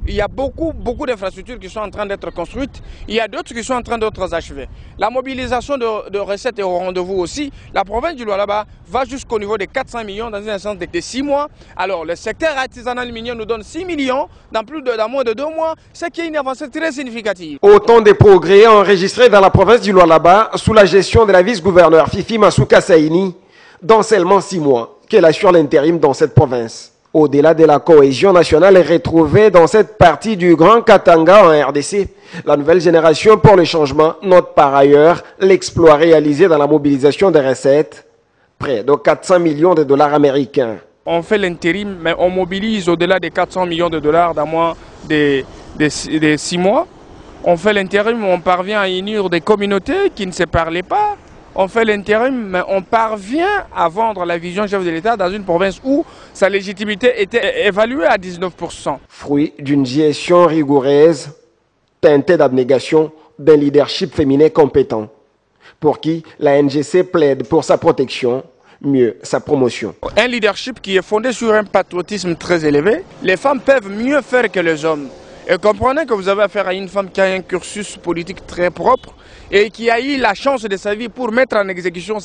il y a beaucoup d'infrastructures qui sont en train d'être construites. Il y a d'autres qui sont en train d'être achevées. La mobilisation de recettes est au rendez-vous aussi. La province du Lualaba va jusqu'au niveau de 400 millions dans une instance de 6 mois. Alors, le secteur artisanal minier nous donne 6 millions dans moins de 2 mois, ce qui est une avancée très significative. Autant de progrès enregistrés dans la province du Lualaba sous la gestion de la vice-gouverneure Fifi Masuka Saini dans seulement 6 mois qu'elle assure l'intérim dans cette province. Au-delà de la cohésion nationale retrouvée dans cette partie du Grand Katanga en RDC, la nouvelle génération pour le changement note par ailleurs l'exploit réalisé dans la mobilisation des recettes, près de 400 millions de dollars américains. On fait l'intérim, mais on mobilise au-delà de 400 millions de dollars dans moins de 6 mois. On fait l'intérim, on parvient à unir des communautés qui ne se parlaient pas. On fait l'intérim, mais on parvient à vendre la vision chef de l'État dans une province où sa légitimité était évaluée à 19%. Fruit d'une gestion rigoureuse, teintée d'abnégation, d'un leadership féminin compétent, pour qui la NGC plaide pour sa protection, mieux sa promotion. Un leadership qui est fondé sur un patriotisme très élevé. Les femmes peuvent mieux faire que les hommes. Et comprenez que vous avez affaire à une femme qui a un cursus politique très propre et qui a eu la chance de sa vie pour mettre en exécution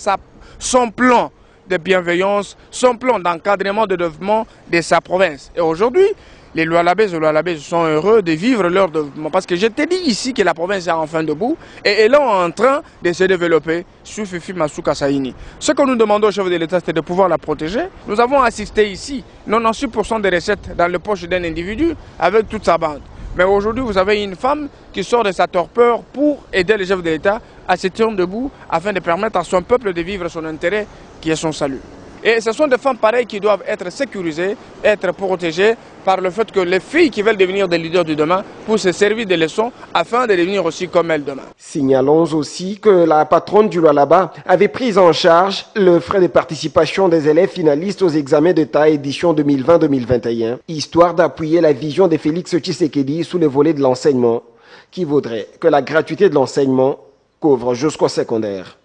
son plan de bienveillance, son plan d'encadrement de développement de sa province. Et aujourd'hui, les Lualabaises et Lualabais sont heureux de vivre leur développement. Parce que je t'ai dit ici que la province est enfin debout et elle est en train de se développer sous Fifi Masuka Saini. Ce que nous demandons au chef de l'État, c'est de pouvoir la protéger. Nous avons assisté ici 96% des recettes dans les poches d'un individu avec toute sa bande. Mais aujourd'hui, vous avez une femme qui sort de sa torpeur pour aider le chef de l'État à se tenir debout afin de permettre à son peuple de vivre son intérêt qui est son salut. Et ce sont des femmes pareilles qui doivent être sécurisées, être protégées par le fait que les filles qui veulent devenir des leaders du demain puissent se servir des leçons afin de devenir aussi comme elles demain. Signalons aussi que la patronne du Lualaba avait pris en charge le frais de participation des élèves finalistes aux examens d'État édition 2020-2021, histoire d'appuyer la vision de Félix Tshisekedi sous le volet de l'enseignement, qui voudrait que la gratuité de l'enseignement couvre jusqu'au secondaire.